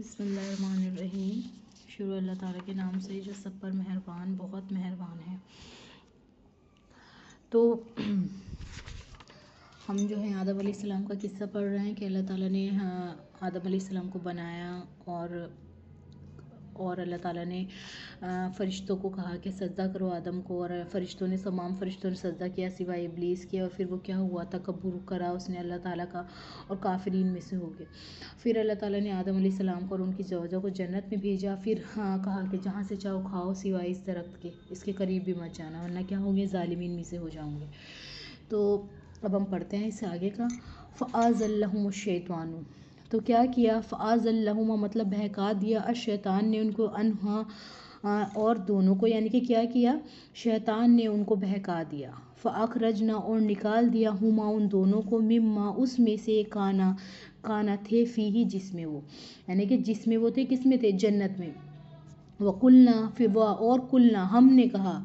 بسم اللہ الرحمن الرحیم۔ شروع اللہ تعالیٰ کے نام سے جو سب پر مہربان بہت مہربان ہے۔ تو ہم جو ہیں آدم علیہ السلام کا قصہ پڑھ رہے ہیں کہ اللہ تعالیٰ نے آدم علیہ السلام کو بنایا اور اللہ تعالیٰ نے فرشتوں کو کہا کہ سجدہ کرو آدم کو، اور تمام فرشتوں نے سجدہ کیا سوائے ابلیس کے، اور پھر وہ کیا ہوا، تکبر کرا اس نے اللہ تعالیٰ کا اور کافرین میں سے ہو گئے۔ پھر اللہ تعالیٰ نے آدم علیہ السلام کو اور ان کی زوجہ کو جنت میں بھیجا، پھر کہا کہ جہاں سے چاہو کھاؤ سوائے اس درخت کے، اس کے قریب بھی مت جانا ورنہ کیا ہوں گے، ظالمین میں سے ہو جاؤں گے۔ تو اب ہم پڑھتے ہیں اس سے آگے کا۔ فَأَزَلَّهُمُ الشَّيْطَانُ، تو کیا کیا، فَأَزَلَّهُمَا مطلب بہکا دیا، الشیطان نے ان کو، انہا اور دونوں کو، یعنی کہ کیا کیا، شیطان نے ان کو بہکا دیا، فَأَخْرَجْنَا اور نکال دیا، ہما ان دونوں کو، مما اس میں سے، کانا تھے، فیہی جس میں وہ، یعنی کہ جس میں وہ تھے، کس میں تھے، جنت میں۔ وَقُلْنَا فِبَا اور قُلْنَا ہم نے کہا،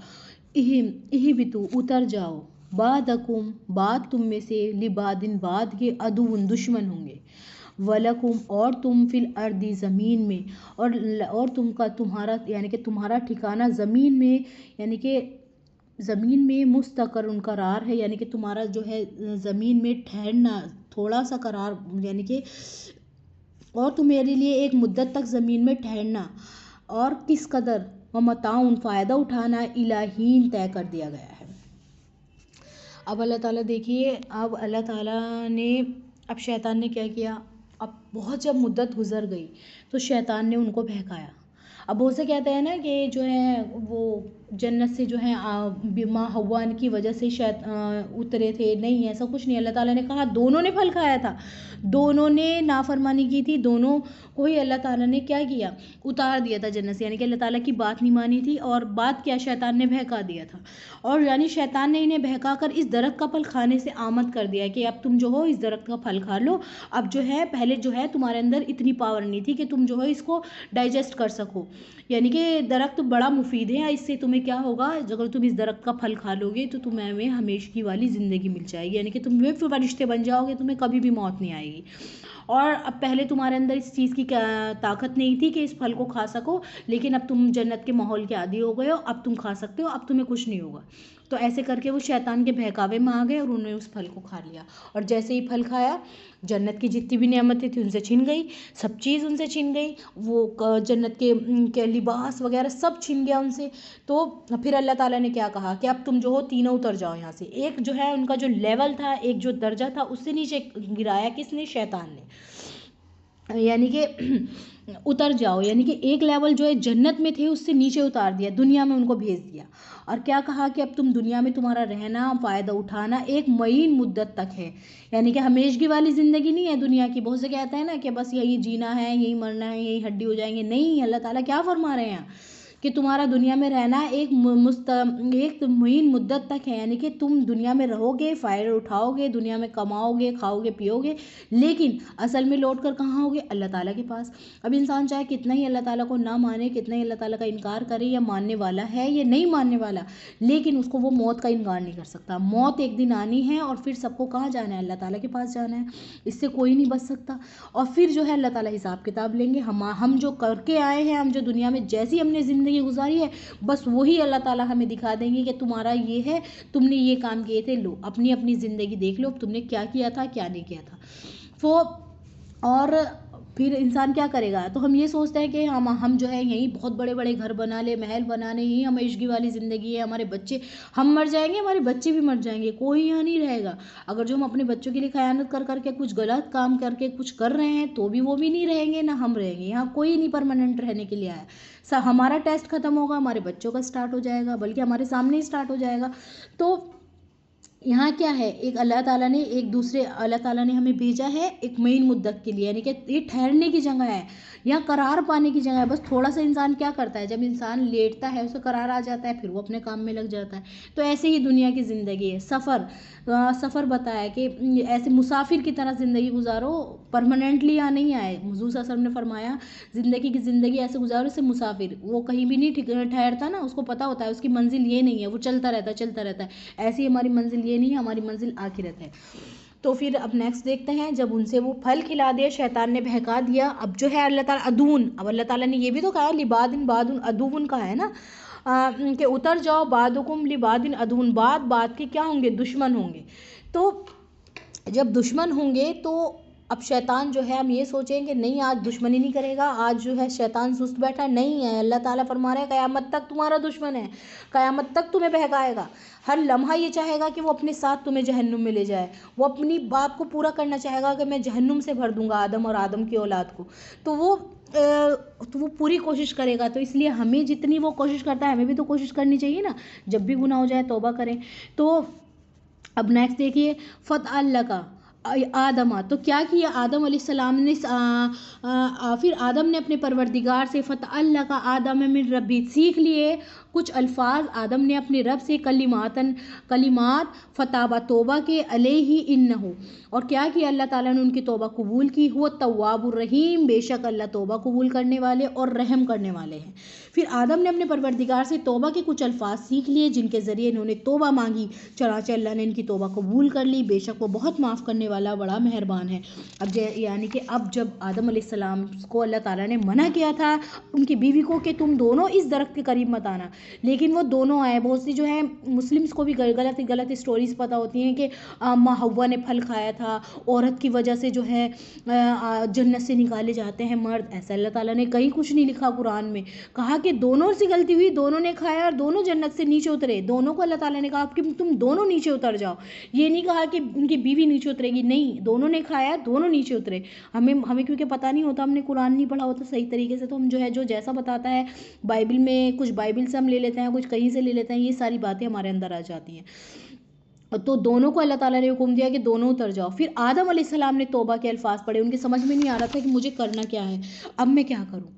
اِہْبِطُوا اتر جاؤ، بعضکم بعد تم میں سے، لبعضٍ بعد کے، عدو دشمن ہوں گے، وَلَکُمْ اور تم، فی الارض زمین میں، اور تمہارا یعنی کہ تمہارا ٹھکانہ زمین میں، یعنی کہ زمین میں مستقر قرار ہے، یعنی کہ تمہارا جو ہے زمین میں ٹھہرنا، تھوڑا سا قرار، یعنی کہ اور تمہارے لیے ایک مدت تک زمین میں ٹھہرنا، اور کس قدر، وَمَتَاعٌ فائدہ اٹھانا، اِلیٰ حین طے کر دیا گیا ہے۔ اب اللہ تعالیٰ دیکھیے، اب اللہ تعالیٰ نے، اب شیطان نے کیا کیا، اب بہت جب مدت گزر گئی تو شیطان نے ان کو بہکایا۔ اب بہت سے کہتے ہیں نا کہ جو ہے وہ جنت سے جو ہے ماں حوا کی وجہ سے اترے تھے، نہیں ایسا کچھ نہیں۔ اللہ تعالیٰ نے کہا دونوں نے پھل کھایا تھا، دونوں نے نافرمانی کی تھی، دونوں کو ہی اللہ تعالیٰ نے کیا کیا، اتار دیا تھا جنت سے، یعنی کہ اللہ تعالیٰ کی بات نہیں مانی تھی، اور بات کیا، شیطان نے بہکا دیا تھا، اور یعنی شیطان نے انہیں بہکا کر اس درخت کا پھل کھانے سے آمد کر دیا کہ اب تم جو ہو اس درخت کا پھل کھا لو، اب جو ہے پہلے جو ہے تمہارے اندر اتنی پاور نہیں تھی کہ تم جو ہے اس کو ڈائجسٹ کر سکو، یعنی کہ درخت بڑا مفید ہے، اس سے تمہیں کیا ہوگا، اگر تم اس درخت کا پھل کھا لو گے تو تمہیں ہمیشہ والی زندگی مل جائے گی، یعنی کہ تم فرشتے بن جاؤ گے، تمہیں کبھی بھی موت نہیں آئے گی۔ اور اب پہلے تمہارے اندر اس چیز کی طاقت نہیں تھی کہ اس پھل کو کھا سکو، لیکن اب تم جنت کے ماحول کے عادی ہو گئے ہو، اب تم کھا سکتے ہو، اب تمہیں کچھ نہیں ہوگا۔ تو ایسے کر کے وہ شیطان کے بہکاوے میں آ گئے اور انہوں نے اس پھل کو کھا لیا، اور جیسے ہی پھل کھایا، جنت کی جتنی بھی نعمتیں تھیں ان سے چھن گئی، سب چیز ان سے چھن گئی، وہ جنت کے لباس وغیرہ سب چھن گیا ان سے۔ تو پھر اللہ تعالیٰ نے کیا کہا کہ اب تم جو ہو تینوں اتر جاؤ یہاں سے، ایک جو ہے ان کا جو لیول تھا، ایک جو درجہ تھا، اس سے نیچے گرایا کس نے، شیطان نے، یعنی کہ اتر جاؤ، یعنی کہ ایک لیول جو ہے جنت میں تھے اس سے نیچے اتار دیا، دنیا میں ان کو بھیج دیا، اور کیا کہا کہ اب تم دنیا میں تمہارا رہنا، فائدہ اٹھانا ایک معین مدت تک ہے، یعنی کہ ہمیشگی والی زندگی نہیں ہے دنیا کی۔ بہت سے کہتے ہیں نا کہ بس یہی جینا ہے، یہی مرنا ہے، یہی ہڈی ہو جائیں گے، نہیں، اللہ تعالیٰ کیا فرما رہے ہیں کہ تمہارا دنیا میں رہنا ایک معین مدت تک ہے، یعنی کہ تم دنیا میں رہو گے، فائدہ اٹھاؤ گے، دنیا میں کماؤ گے، کھاؤ گے، پیو گے، لیکن اصل میں لوٹ کر کہاں ہوگے، اللہ تعالیٰ کے پاس۔ اب انسان چاہے کتنا ہی اللہ تعالیٰ کو نہ مانے، کتنا ہی اللہ تعالیٰ کا انکار کرے، یا ماننے والا ہے یا نہیں ماننے والا، لیکن اس کو وہ موت کا انکار نہیں کر سکتا۔ موت ایک دن آنی ہے، اور پھر سب کو کہاں جانا ہے، اللہ تعالیٰ کے پاس جانا ہے، اس سے کوئی نہیں بچ سکتا، اور پھر جو ہے اللہ تعالیٰ حساب کتاب لیں گے۔ ہم جو کر کے آئے ہیں، ہم جو دنیا میں جیسی ہم نے زندگی گزاری ہے، بس وہی اللہ تعالیٰ ہمیں دکھا دیں گے کہ تمہارا یہ ہے، تم نے یہ کام کیے تھے، لو اپنی زندگی دیکھ لو، تم نے کیا کیا تھا، کیا نہیں کیا تھا۔ اور پھر انسان کیا کرے گا، تو ہم یہ سوچتے ہیں کہ ہم جو ہے یہیں بہت بڑے بڑے گھر بنا لے، محل بنانے، یہی ہمیشگی والی زندگی ہے، ہمارے بچے، ہم مر جائیں گے، ہمارے بچے بھی مر جائیں گے، کوئی یہاں نہیں رہے گا۔ اگر جو ہم اپنے بچوں کے لیے خیانت کر کے کچھ غلط کام کر کے کچھ کر رہے ہیں تو بھی وہ بھی نہیں رہیں گے، نہ ہم رہیں گے، یہاں کوئی نہیں پرماننٹ رہنے کے لیے آیا۔ ہمارا ٹیسٹ ختم ہوگا، ہمارے بچوں کا سٹارٹ ہو جائے گا، بلکہ ہمارے سامنے ہی سٹارٹ ہو جائے گا۔ تو یہاں کیا ہے، ایک اللہ تعالیٰ نے ہمیں بھیجا ہے ایک معین مدت کے لیے، یعنی کہ یہ ٹھہرنے کی جگہ ہے، یہاں قرار پانے کی جگہ ہے۔ بس تھوڑا سا انسان کیا کرتا ہے، جب انسان لیٹتا ہے اسے قرار آ جاتا ہے، پھر وہ اپنے کام میں لگ جاتا ہے۔ تو ایسے ہی دنیا کی زندگی ہے، سفر بتایا کہ ایسے مسافر کی طرح زندگی گزارو، پرماننٹلی یہاں نہیں آئے۔ حضور صلی اللہ علیہ وسلم نے فرمایا زندگی ایسے گزارو جیسے مسافر، وہ کہیں بھی نہیں ٹھہرتا نا، اس کو پتہ ہوتا ہے اس کی منزل یہ نہیں ہے، وہ چلتا رہتا ہے۔ ایسی ہماری منزل یہ نہیں ہے، ہماری منزل آخرت ہے۔ تو پھر اب نیکسٹ دیکھتے ہیں، جب ان سے وہ پھل کھلا دیا، شیطان نے بہکا دیا، اب جو ہے اللہ تعالیٰ ادون، اب اللہ تعالیٰ نے یہ بھی تو کہا لبادن بادن ادون کا ہے نا، کہ اتر جاؤ بعدکم لبادن ادون، بعد کے کیا ہوں گے؟ دشمن ہوں گے. تو جب دشمن ہوں گے تو اب شیطان جو ہے ہم یہ سوچیں کہ نہیں آج دشمنی نہیں کرے گا، آج جو ہے شیطان سست بیٹھا ہے، نہیں ہے. اللہ تعالیٰ فرما رہے ہیں قیامت تک تمہارا دشمن ہے، قیامت تک تمہیں بہکائے گا، ہر لمحہ یہ چاہے گا کہ وہ اپنے ساتھ تمہیں جہنم میں لے جائے، وہ اپنی بات کو پورا کرنا چاہے گا کہ میں جہنم سے بھر دوں گا آدم اور آدم کی اولاد کو. تو وہ پوری کوشش کرے گا. تو اس لیے ہمیں جتنی وہ کوشش کرتا ہے ہمیں بھی تو کوشش کرنی چاہیے نا، جب بھی گناہ ہو جائے توبہ کریں. تو اب نیکسٹ دیکھیے، فتح اللہ کا آدم، تو کیا کیا آدم علیہ السلام نے، پھر آدم نے اپنے پروردگار سے فتح اللہ کا آدم من ربی، سیکھ لیے کچھ الفاظ آدم نے اپنے رب سے، کلمات فتابہ، توبہ کے، علیہ انہو، اور کیا کیا اللہ تعالیٰ نے ان کی توبہ قبول کی، ہوا تواب الرحیم، بے شک اللہ توبہ قبول کرنے والے اور رحم کرنے والے ہیں. پھر آدم نے اپنے پروردگار سے توبہ کے کچھ الفاظ سیکھ لیے جن کے ذریعے انہوں نے توبہ مانگی، چنانچہ اللہ نے ان کی توبہ قبول کر لی، بے شک وہ بہت معاف کرنے والا بڑا مہربان ہے. اب یعنی کہ اب جب آدم علیہ السلام کو اللہ تعالیٰ نے منع کیا تھا ان کی بیوی کو کہ تم دونوں اس درخت کے قریب مت آنا، لیکن وہ دونوں آئے. بہت سی جو ہے مسلمس کو بھی غلط اسٹوریز پتہ ہوتی ہیں کہ ماں حوا نے پھل کھایا تھا، عورت کی وجہ سے جو ہے جنت سے نکالے جاتے ہیں مرد. ایسا اللہ تعالیٰ نے کہیں کچھ نہیں لکھا قرآن میں، کہا کہ دونوں سے غلطی ہوئی، دونوں نے کھایا اور دونوں جنت سے نیچے اترے. دونوں کو اللہ تعالیٰ نے کہا کہ تم دونوں نیچے اتر جاؤ، یہ نہیں کہا کہ ان کی بیوی نیچے اترے گی، نہیں، دونوں نے کھایا دونوں نیچے اترے. ہمیں کیونکہ پتہ نہیں ہوتا، ہم نے قرآن نہیں پڑھا ہوتا صحیح طریقے سے، تو ہم جو ہے جو جیسا بتاتا ہے بائبل میں، کچھ بائبل سے ہم لے لیتے ہیں، کچھ کہیں سے لے لیتے ہیں، یہ ساری باتیں ہمارے اندر آ جاتی ہیں. تو دونوں کو اللہ تعالیٰ نے حکم دیا کہ دونوں اتر جاؤ. پھر آدم علیہ السلام نے توبہ کے الفاظ پڑھے، ان کے سمجھ میں نہیں آ رہا تھا کہ مجھے کرنا کیا ہے، اب میں کیا کروں.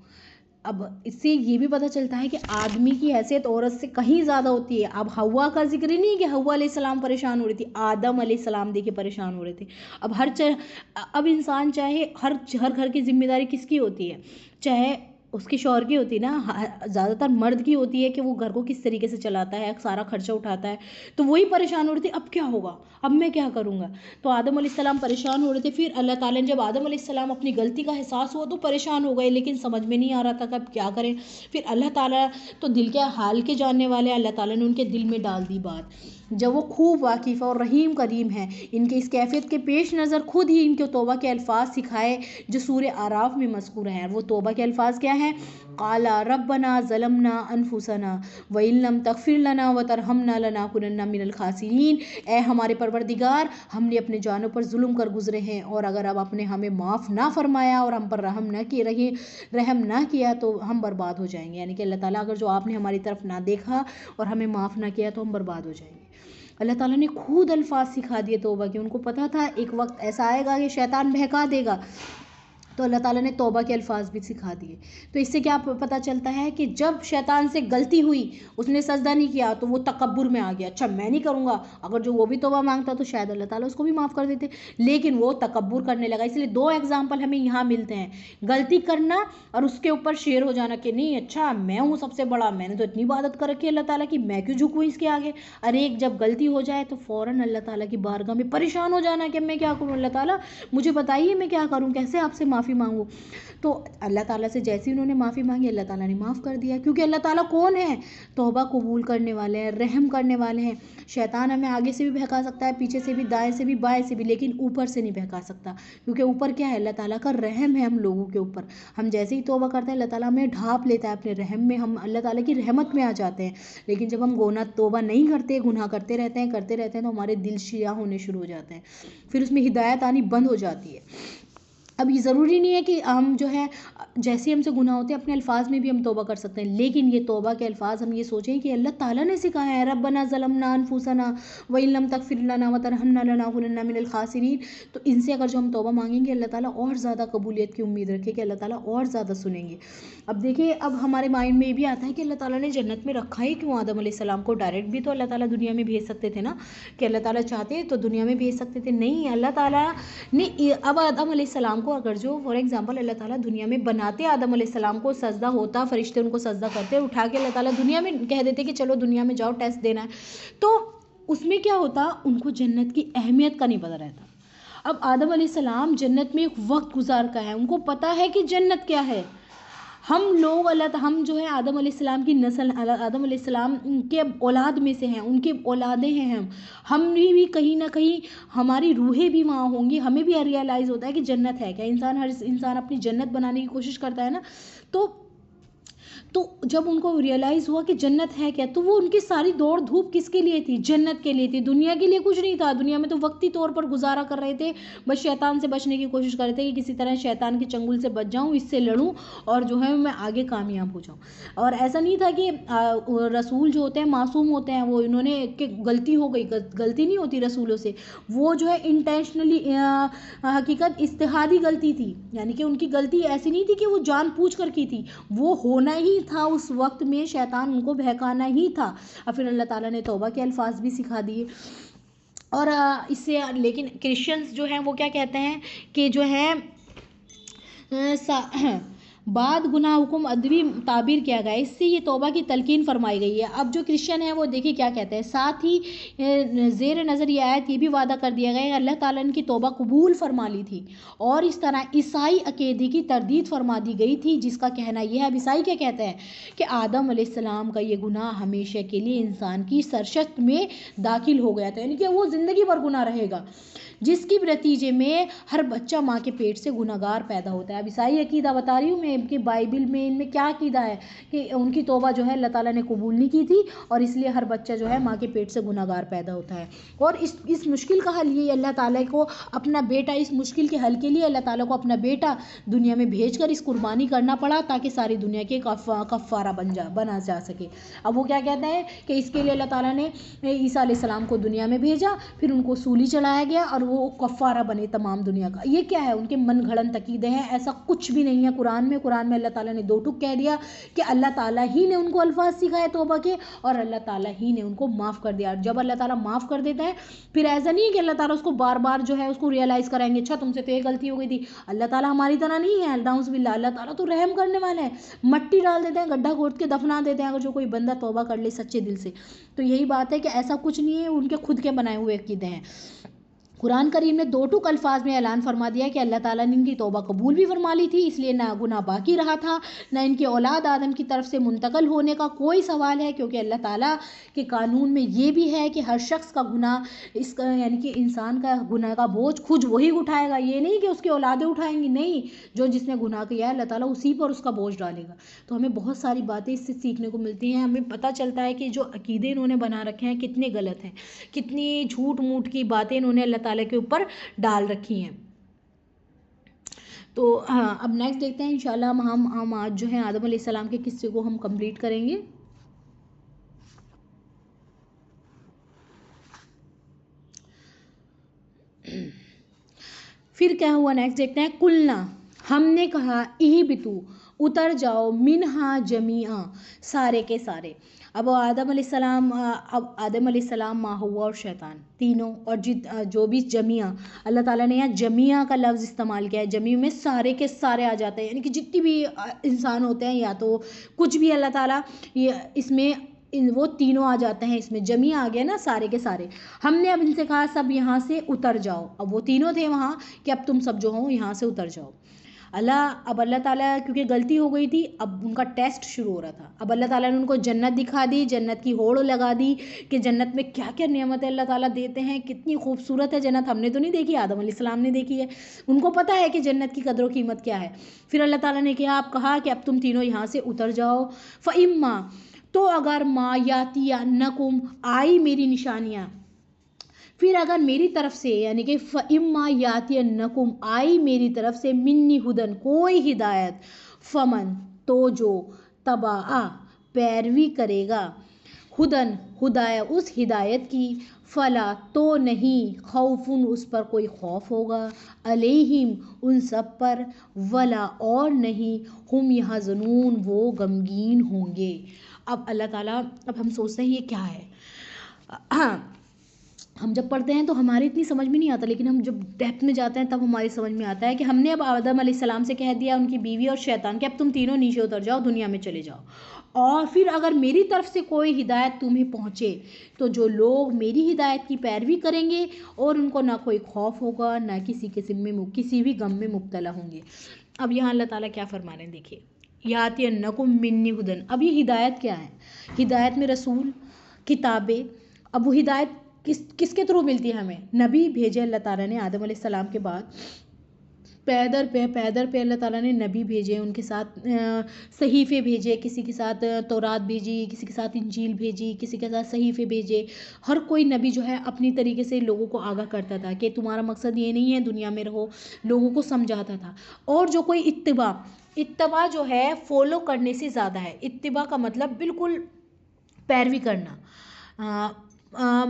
اب اس سے یہ بھی پتہ چلتا ہے کہ آدمی کی حیثیت عورت سے کہیں زیادہ ہوتی ہے. اب حوا کا ذکر ہی نہیں ہے کہ حوا علیہ السلام پریشان ہو رہی تھی، آدم علیہ السلام دیکھے پریشان ہو رہے تھے. اب انسان چاہے ہر گھر کی ذمہ داری کس کی ہوتی ہے؟ چاہے اس کے شوہر کی ہوتی ہے نا، زیادہ تر مرد کی ہوتی ہے کہ وہ گھر کو کس طریقے سے چلاتا ہے، سارا خرچہ اٹھاتا ہے. تو وہی پریشان ہو رہی تھی اب کیا ہوگا، اب میں کیا کروں گا. تو آدم علیہ السلام پریشان ہو رہے تھے. پھر اللہ تعالیٰ نے جب آدم علیہ السلام اپنی غلطی کا احساس ہوا تو پریشان ہو گئے، لیکن سمجھ میں نہیں آ رہا تھا کہ اب کیا کریں. پھر اللہ تعالیٰ تو دل کے حال کے جاننے والے، اللہ تعالیٰ نے ان کے دل میں ڈال دی بات، جب وہ خوب واقف اور رحیم کریم ہے. ان کے اس کیفیت کے پیش نظر خود ہی ان کو توبہ کے الفاظ سکھائے جو سورہ اعراف میں مذکور ہیں. وہ توبہ کے الفاظ کیا ہیں؟ قال ربنا ظلمنا انفسنا وان لم تغفر لنا وترحمنا لنکونن من الخاسرین. اے ہمارے پروردگار، ہم نے اپنے جانوں پر ظلم کر گزرے ہیں، اور اگر اب آپ نے ہمیں معاف نہ فرمایا اور ہم پر رحم نہ کیا تو ہم برباد ہو جائیں گے. یعنی کہ اللہ تعالیٰ اگر جو آپ نے ہماری طرف نہ دیکھا اور ہمیں معاف نہ کیا تو ہم برباد ہو جائیں گے. اللہ تعالیٰ نے خود الفاظ سکھا دیے توبہ کے. ان کو پتہ تھا ایک وقت ایسا آئے گا کہ شیطان بہکا دے گا، تو اللہ تعالیٰ نے توبہ کے الفاظ بھی سکھا دیے. تو اس سے کیا پتہ چلتا ہے کہ جب شیطان سے غلطی ہوئی، اس نے سجدہ نہیں کیا تو وہ تکبر میں آ گیا، اچھا میں نہیں کروں گا. اگر جو وہ بھی توبہ مانگتا تو شاید اللہ تعالیٰ اس کو بھی معاف کر دیتے، لیکن وہ تکبر کرنے لگا. اس لیے 2 ایگزامپل ہمیں یہاں ملتے ہیں، غلطی کرنا اور اس کے اوپر شیر ہو جانا کہ نہیں اچھا میں ہوں سب سے بڑا، میں نے تو اتنی عبادت کر رکھی ہے اللہ تعالیٰ کی، میں کیوں جھکوں اس کے آگے. اور ایک جب غلطی ہو جائے تو فوراً اللہ تعالیٰ کی بارگاہ میں پریشان ہو جانا کہ میں کیا کروں، اللہ تعالیٰ مجھے بتائیے میں کیا کروں، کیسے آپ سے معافی مانگوں. تو اللہ تعالیٰ سے جیسے انہوں نے معافی مانگی اللہ تعالیٰ نے معاف کر دیا، کیونکہ اللہ تعالیٰ کون ہے؟ توبہ قبول کرنے والے ہیں، رحم کرنے والے ہیں. شیطان ہمیں آگے سے بھی بہکا سکتا ہے، پیچھے سے بھی، دائیں سے بھی، بائیں سے بھی، لیکن اوپر سے نہیں بہکا سکتا، کیونکہ اوپر کیا ہے؟ اللہ تعالیٰ کا رحم ہے ہم لوگوں کے اوپر. ہم جیسے ہی توبہ کرتے ہیں اللہ تعالیٰ ہمیں ڈھانپ لیتا ہے اپنے رحم میں، ہم اللہ تعالیٰ کی رحمت میں آ جاتے ہیں. لیکن جب ہم توبہ نہیں کرتے، گناہ کرتے رہتے ہیں تو ہمارے دل شیعہ ہونے شروع ہو جاتے ہیں، پھر اس میں ہدایت آنی بند ہو جاتی ہے. اب یہ ضروری نہیں ہے کہ ہم جو ہے جیسے ہم سے گناہ ہوتے ہیں اپنے الفاظ میں بھی ہم توبہ کر سکتے ہیں، لیکن یہ توبہ کے الفاظ ہم یہ سوچیں کہ اللہ تعالیٰ نے سکھایا ہے، ربنا ظلمنا انفسنا وان لم تغفر لنا وترحمنا لنکونن من الخاسرین. تو ان سے اگر جو ہم توبہ مانگیں گے اللہ تعالیٰ اور زیادہ قبولیت کی امید رکھے کہ اللہ تعالیٰ اور زیادہ سنیں گے. اب دیکھیں اب ہمارے مائنڈ میں یہ بھی آتا ہے کہ اللہ تعالیٰ نے جنت میں رکھا ہی کیوں آدم علیہ السلام کو، ڈائریکٹ بھی تو اللہ تعالیٰ دنیا میں بھیج سکتے تھے نا، کہ اللہ تعالیٰ چاہتے تو دنیا میں بھیج سکتے تھے. نہیں، اللہ تعالیٰ نے اب آدم علیہ السلام کو اگر جو فار ایگزامپل اللہ تعالیٰ دنیا میں بناتے، آدم علیہ السلام کو سجدہ ہوتا، فرشتے ان کو سجدہ کرتے، اٹھا کے اللہ تعالیٰ دنیا میں کہہ دیتے کہ چلو دنیا میں جاؤ ٹیسٹ دینا ہے، تو اس میں کیا ہوتا؟ ان کو جنت کی اہمیت کا نہیں پتہ رہتا. اب آدم علیہ السلام جنت میں ایک وقت گزار کا ہے، ان کو پتہ ہے کہ جنت کیا ہے. ہم لوگ ہم جو ہے آدم علیہ السلام کی نسل، آدم علیہ السلام کے اولاد میں سے ہیں، ان کے اولادیں ہیں ہم بھی کہیں نہ کہیں ہماری روحیں بھی وہاں ہوں گی. ہمیں بھی ریئلائز ہوتا ہے کہ جنت ہے کیا. ہر انسان اپنی جنت بنانے کی کوشش کرتا ہے نا. تو جب ان کو ریئلائز ہوا کہ جنت ہے کیا، تو وہ ان کی ساری دوڑ دھوپ کس کے لیے تھی؟ جنت کے لیے تھی. دنیا کے لیے کچھ نہیں تھا. دنیا میں تو وقتی طور پر گزارا کر رہے تھے، بس شیطان سے بچنے کی کوشش کر رہے تھے کہ کسی طرح شیطان کے چنگل سے بچ جاؤں، اس سے لڑوں اور جو ہے میں آگے کامیاب ہو جاؤں. اور ایسا نہیں تھا کہ رسول جو ہوتے ہیں معصوم ہوتے ہیں، وہ انہوں نے کہ غلطی ہو گئی، غلطی نہیں ہوتی رسولوں سے. وہ جو ہے انٹینشنلی حقیقت اتحادی غلطی تھی، یعنی کہ ان کی غلطی ایسی نہیں تھی کہ وہ جان بوجھ کر کی تھی، وہ ہونا ہی تھا اس وقت میں، شیطان ان کو بہکانا ہی تھا. اور پھر اللہ تعالیٰ نے توبہ کے الفاظ بھی سکھا دیے. اور اس سے لیکن کرسچنز جو ہیں وہ کیا کہتے ہیں کہ جو ہے بعد گناہ حکم ادبی تعبیر کیا گیا، اس سے یہ توبہ کی تلقین فرمائی گئی ہے. اب جو کرسچن ہیں وہ دیکھیں کیا کہتے ہیں. ساتھ ہی زیر نظر یہ آیت یہ بھی وعدہ کر دیا گیا کہ اللہ تعالیٰ نے کی توبہ قبول فرما لی تھی، اور اس طرح عیسائی عقیدے کی تردید فرما دی گئی تھی، جس کا کہنا یہ ہے. اب عیسائی کیا کہتے ہیں کہ آدم علیہ السلام کا یہ گناہ ہمیشہ کے لیے انسان کی سرشت میں داخل ہو گیا تھا، یعنی کہ وہ زندگی بھر گناہ رہے گا، جس کی نتیجے میں ہر بچہ ماں کے پیٹ سے گناہگار پیدا ہوتا ہے. اب عیسائی عقیدہ بتا رہی ہوں میں کہ بائبل میں ان میں کیا عقیدہ ہے کہ ان کی توبہ جو ہے اللہ تعالیٰ نے قبول نہیں کی تھی، اور اس لیے ہر بچہ جو ہے ماں کے پیٹ سے گناہگار پیدا ہوتا ہے. اور اس مشکل کا حل یہ اللہ تعالیٰ کو اپنا بیٹا، اس مشکل کے حل کے لیے اللہ تعالیٰ کو اپنا بیٹا دنیا میں بھیج کر اس قربانی کرنا پڑا، تاکہ ساری دنیا کے کفارہ بنا جا سکے. اب وہ کیا کہتے ہیں کہ اس کے لیے اللہ تعالیٰ نے عیسیٰ علیہ السلام کو دنیا میں بھیجا، پھر ان کو سولی چڑھایا گیا اور وہ کفارہ بنے تمام دنیا کا. یہ کیا ہے؟ ان کے من گھڑن عقیدے ہیں. ایسا کچھ بھی نہیں ہے قرآن میں اللہ تعالیٰ نے دو ٹک کہہ دیا کہ اللہ تعالیٰ ہی نے ان کو الفاظ سکھائے توبہ کے، اور اللہ تعالیٰ ہی نے ان کو معاف کر دیا. جب اللہ تعالیٰ معاف کر دیتا ہے پھر ایسا نہیں ہے کہ اللہ تعالیٰ اس کو بار بار جو ہے اس کو ریئلائز کرائیں گے، اچھا تم سے تو یہ غلطی ہو گئی تھی. اللہ تعالیٰ ہماری طرح نہیں ہے، نعوذ باللہ. اللہ تعالیٰ تو رحم کرنے والا ہے، مٹی ڈال دیتے ہیں، گڈھا کھود کے دفنا دیتے ہیں اگر جو کوئی بندہ توبہ کر لے سچے دل سے. تو یہی بات ہے کہ ایسا کچھ نہیں ہے، ان کے خود کے بنائے ہوئے عقیدے ہیں. قرآن کریم نے دو ٹک الفاظ میں اعلان فرما دیا کہ اللہ تعالیٰ نے ان کی توبہ قبول بھی فرما لی تھی، اس لیے نہ گناہ باقی رہا تھا، نہ ان کی اولاد آدم کی طرف سے منتقل ہونے کا کوئی سوال ہے، کیونکہ اللہ تعالیٰ کے قانون میں یہ بھی ہے کہ ہر شخص کا گناہ اس کا یعنی کہ انسان کا گناہ کا بوجھ خود وہی اٹھائے گا. یہ نہیں کہ اس کی اولادیں اٹھائیں گی، نہیں، جس نے گناہ کیا ہے اللہ تعالیٰ اسی پر اس کا بوجھ ڈالے گا. تو ہمیں بہت ساری باتیں اس سے سیکھنے کو ملتی ہیں. ہمیں پتہ چلتا ہے کہ جو عقیدے انہوں نے بنا رکھے ہیں کتنے غلط ہیں، کتنی جھوٹ موٹ کی باتیں انہوں نے اللہ تعالیٰ کے اوپر ڈال رکھی ہیں. تو اب نیکسٹ دیکھتے ہیں انشاءاللہ ہم آج جو ہے آدم علیہ السلام کے قصے کو ہم کمپلیٹ کریں گے. پھر کیا ہوا نیکسٹ دیکھتے ہیں. کلنا، ہم نے کہا، اہبتو، اتر جاؤ، منہا جمیعا، سارے کے سارے. اب آدم علیہ السلام، ماں ہوا اور شیطان تینوں، اور جو بھی جمیعا، اللہ تعالیٰ نے یہاں جمیعا کا لفظ استعمال کیا ہے. جمیع میں سارے کے سارے آ جاتے ہیں، یعنی کہ جتنی بھی انسان ہوتے ہیں یا تو کچھ بھی اللہ تعالیٰ اس میں وہ تینوں آ جاتے ہیں. اس میں جمیع آ گیا نا، سارے کے سارے. ہم نے اب ان سے کہا سب یہاں سے اتر جاؤ. اب وہ تینوں تھے وہاں کہ اب تم سب جو ہو یہاں سے اتر جاؤ. اب اللہ تعالیٰ کیونکہ غلطی ہو گئی تھی، اب ان کا ٹیسٹ شروع ہو رہا تھا. اب اللہ تعالیٰ نے ان کو جنت دکھا دی، جنت کی ہوڑ لگا دی کہ جنت میں کیا کیا نعمتیں اللہ تعالیٰ دیتے ہیں، کتنی خوبصورت ہے جنت. ہم نے تو نہیں دیکھی، آدم علیہ السلام نے دیکھی ہے، ان کو پتہ ہے کہ جنت کی قدر و قیمت کیا ہے. پھر اللہ تعالیٰ نے کہا کہ اب تم تینوں یہاں سے اتر جاؤ. فَإِمَّا، تو اگر ما یاتینکم، آئی میری نشانیاں، پھر اگر میری طرف سے یعنی کہ فَإِمَّا یاتینکم، آئی میری طرف سے، منی ہدن، کوئی ہدایت، فمن، تو جو، تبع، پیروی کرے گا، ہدن، ہدایت، اس ہدایت کی، فلا، تو نہیں، خوفن، اس پر کوئی خوف ہوگا، علیہم، ان سب پر، ولا، اور نہیں، ہم یحزنون، وہ غمگین ہوں گے. اب اللہ تعالیٰ، اب ہم سوچتے ہیں یہ کیا ہے. ہم جب پڑھتے ہیں تو ہماری اتنی سمجھ میں نہیں آتا، لیکن ہم جب ڈیپتھ میں جاتے ہیں تب ہماری سمجھ میں آتا ہے کہ ہم نے اب آدم علیہ السلام سے کہہ دیا، ان کی بیوی اور شیطان، کہ اب تم تینوں نیچے اتر جاؤ، دنیا میں چلے جاؤ. اور پھر اگر میری طرف سے کوئی ہدایت تمہیں پہنچے تو جو لوگ میری ہدایت کی پیروی کریں گے اور ان کو نہ کوئی خوف ہوگا نہ کسی قسم میں کسی بھی غم میں مبتلا ہوں گے. اب یہاں اللہ تعالیٰ کیا فرما رہے ہیں دیکھیے، یاتینکم منی ہدن. اب یہ ہدایت کیا ہے؟ ہدایت میں رسول، کتابیں. اب وہ ہدایت کس کے تھرو ملتی ہے ہمیں؟ نبی بھیجے اللہ تعالیٰ نے آدم علیہ السلام کے بعد، پیدر پہ اللہ تعالیٰ نے نبی بھیجے، ان کے ساتھ صحیفے بھیجے، کسی کے ساتھ تورات بھیجی، کسی کے ساتھ انجیل بھیجی، کسی کے ساتھ صحیفے بھیجے. ہر کوئی نبی جو ہے اپنی طریقے سے لوگوں کو آگاہ کرتا تھا کہ تمہارا مقصد یہ نہیں ہے دنیا میں رہو، لوگوں کو سمجھاتا تھا. اور جو کوئی اتباع جو ہے فالو کرنے سے زیادہ ہے. اتباع کا مطلب بالکل پیروی کرنا،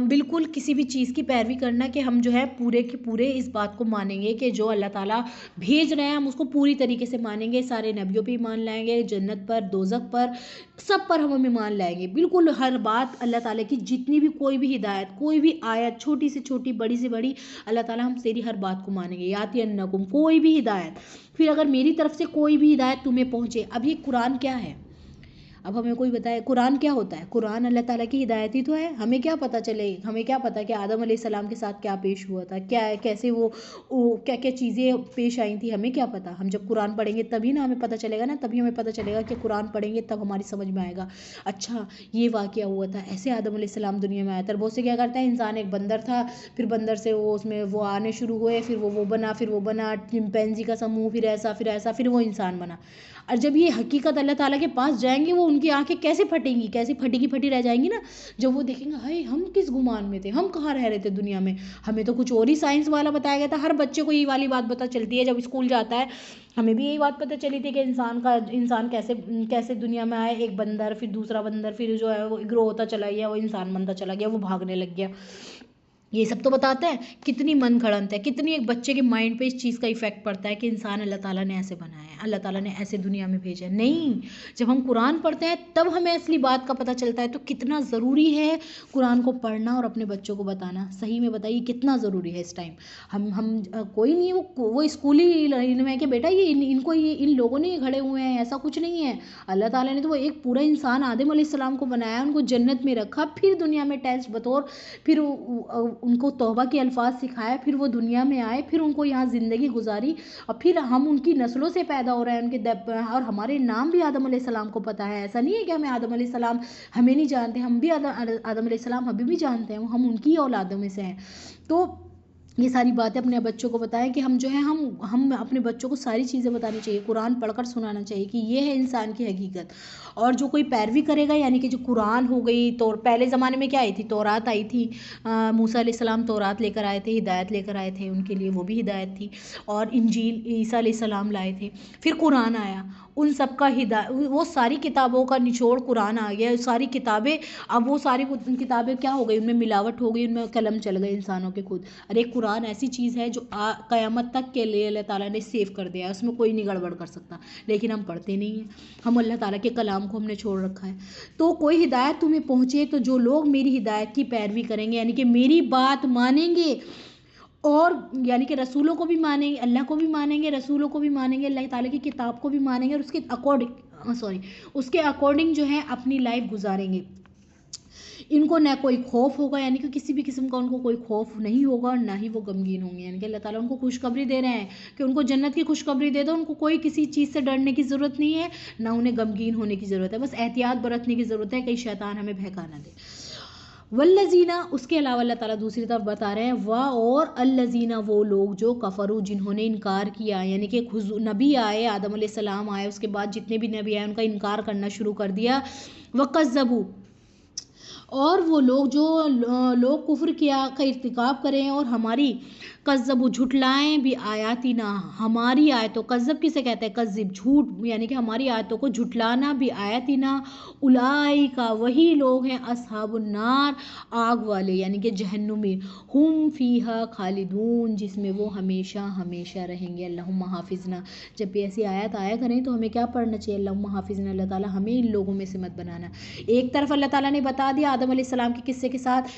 بالکل کسی بھی چیز کی پیروی کرنا کہ ہم جو ہے پورے کے پورے اس بات کو مانیں گے کہ جو اللہ تعالیٰ بھیج رہے ہیں ہم اس کو پوری طریقے سے مانیں گے، سارے نبیوں پہ ایمان لائیں گے، جنت پر، دوزخ پر، سب پر ہم ایمان لائیں گے. بالکل ہر بات اللہ تعالیٰ کی جتنی بھی کوئی بھی ہدایت، کوئی بھی آیت، چھوٹی سے چھوٹی، بڑی سے بڑی، اللہ تعالیٰ ہم تیری ہر بات کو مانیں گے. یاتینکم، کوئی بھی ہدایت. پھر اگر میری طرف سے کوئی بھی ہدایت تمہیں پہنچے. اب یہ قرآن کیا ہے؟ اب ہمیں کوئی بتائے قرآن کیا ہوتا ہے؟ قرآن اللہ تعالیٰ کی ہدایت ہی تو ہے. ہمیں کیا پتہ چلے، ہمیں کیا پتہ کہ آدم علیہ السلام کے ساتھ کیا پیش ہوا تھا، کیسے وہ کیا کیا چیزیں پیش آئی تھیں، ہمیں کیا پتہ. ہم جب قرآن پڑھیں گے تبھی نا ہمیں پتہ چلے گا نا، تبھی ہمیں پتہ چلے گا کہ قرآن پڑھیں گے تب ہماری سمجھ میں آئے گا اچھا یہ واقعہ ہوا تھا، ایسے آدم علیہ السلام دنیا میں آیا تھا. بہت سے کیا کرتا ہے انسان، ایک بندر تھا، پھر بندر سے وہ اس میں وہ آنے شروع ہوئے، پھر وہ بنا چمپینزی کا سموہ، پھر ایسا پھر وہ انسان بنا. اور جب یہ حقیقت اللہ تعالیٰ کے پاس جائیں گے، وہ ان کی آنکھیں کیسے پھٹی رہ جائیں گی نا، جب وہ دیکھیں گے ہائے ہم کس گمان میں تھے، ہم کہاں رہ رہے تھے دنیا میں، ہمیں تو کچھ اور ہی سائنس والا بتایا گیا تھا. ہر بچے کو یہ والی بات پتہ چلتی ہے جب اسکول جاتا ہے. ہمیں بھی یہی بات پتہ چلی تھی کہ انسان کیسے دنیا میں آئے، ایک بندر، پھر دوسرا بندر، پھر جو ہے وہ گرو ہوتا چلا گیا، وہ انسان بنتا چلا گیا، وہ بھاگنے لگ گیا. یہ سب تو بتاتا ہے کتنی من گھڑنت ہے، کتنی ایک بچے کے مائنڈ پہ اس چیز کا ایفیکٹ پڑتا ہے کہ انسان اللہ تعالیٰ نے ایسے بنایا ہے، اللہ تعالیٰ نے ایسے دنیا میں بھیجا ہے. نہیں، جب ہم قرآن پڑھتے ہیں تب ہمیں اصلی بات کا پتہ چلتا ہے. تو کتنا ضروری ہے قرآن کو پڑھنا اور اپنے بچوں کو بتانا. صحیح میں بتائیے کتنا ضروری ہے اس ٹائم. ہم کوئی نہیں وہ اسکولی لائن میں کہ بیٹا ان لوگوں نے گھڑے ہوئے ہیں، ایسا کچھ نہیں ہے. اللہ تعالیٰ نے تو وہ ایک پورا انسان آدم علیہ السلام کو بنایا، ان کو جنت میں رکھا، پھر دنیا میں ٹیسٹ بطور، پھر ان کو توبہ کے الفاظ سکھائے، پھر وہ دنیا میں آئے، پھر ان کو یہاں زندگی گزاری، اور پھر ہم ان کی نسلوں سے پیدا ہو رہے ہیں، ان کے اور ہمارے نام بھی آدم علیہ السلام کو پتہ ہے. ایسا نہیں ہے کہ ہمیں آدم علیہ السلام ہمیں نہیں جانتے، ہم بھی آدم علیہ السلام ابھی بھی جانتے ہیں، ہم ان کی اولادوں میں سے ہیں. تو یہ ساری باتیں اپنے بچوں کو بتائیں کہ ہم جو ہے ہم اپنے بچوں کو ساری چیزیں بتانی چاہیے، قرآن پڑھ کر سنانا چاہیے کہ یہ ہے انسان کی حقیقت. اور جو کوئی پیروی کرے گا، یعنی کہ جو قرآن ہو گئی، تو پہلے زمانے میں کیا آئی تھی؟ تورات آئی تھی. موسیٰ علیہ السلام تورات لے کر آئے تھے، ہدایت لے کر آئے تھے، ان کے لیے وہ بھی ہدایت تھی. اور انجیل عیسیٰ علیہ السلام لائے تھے. پھر قرآن آیا، ان سب کا وہ ساری کتابوں کا نچوڑ قرآن آ گیا. ساری کتابیں، اب وہ ساری کتابیں کیا ہو گئی، ان میں ملاوٹ ہو گئی، ان میں قلم چل گئے انسانوں کے خود. ارے قرآن ایسی چیز ہے جو قیامت تک کے لیے اللہ تعالیٰ نے سیو کر دیا ہے، اس میں کوئی نہیں گڑبڑ کر سکتا. لیکن ہم پڑھتے نہیں ہیں، ہم اللہ تعالیٰ کے کلام کو ہم نے چھوڑ رکھا ہے. تو کوئی ہدایت تمہیں پہنچے تو جو لوگ میری ہدایت کی پیروی کریں گے، یعنی کہ میری بات مانیں گے، اور یعنی کہ رسولوں کو بھی مانیں گے، اللہ کو بھی مانیں گے، رسولوں کو بھی مانیں گے، اللہ تعالیٰ کی کتاب کو بھی مانیں گے، اور اس کے اکارڈنگ جو ہے اپنی لائف گزاریں گے. ان کو نہ کوئی خوف ہوگا، یعنی کہ کسی بھی قسم کا ان کو کوئی خوف نہیں ہوگا، اور نہ ہی وہ غمگین ہوں گے. یعنی کہ اللہ تعالیٰ ان کو خوشخبری دے رہے ہیں کہ ان کو جنت کی خوشخبری دے دو، ان کو کوئی کسی چیز سے ڈرنے کی ضرورت نہیں ہے، نہ انہیں غمگین ہونے کی ضرورت ہے. بس احتیاط برتنے کی ضرورت ہے، کہیں شیطان ہمیں بہکا نہ دے. والذین، اس کے علاوہ اللہ تعالیٰ دوسری طرف بتا رہے ہیں، اور الذین، وہ لوگ جو کفروا، جنہوں نے انکار کیا، یعنی کہ نبی آئے، آدم علیہ السلام آئے، اس کے بعد جتنے بھی نبی آئے ان کا انکار کرنا شروع کر دیا. وکذبوا، اور وہ لوگ کفر کیا کا ارتکاب کریں اور ہماری کذبوا، جھٹلائیں، بھی آیاتنا، ہماری آیتوں. کذب کسے کہتے ہیں؟ کذب، جھوٹ، یعنی کہ ہماری آیتوں کو جھٹلانا. بھی آیاتنا، اولئک، وہی لوگ ہیں، اصحاب النار، آگ والے، یعنی کہ جہنمی، ہم فیہا خالدون، جس میں وہ ہمیشہ ہمیشہ رہیں گے. اللہم حافظنا. جب بھی ایسی آیت آیا کریں تو ہمیں کیا پڑھنا چاہیے؟ اللہم حافظنا، اللہ تعالیٰ ہمیں ان لوگوں میں سے مت بنانا. ایک طرف اللہ تعالیٰ نے بتا دیا آدم علیہ السلام کے قصے کے ساتھ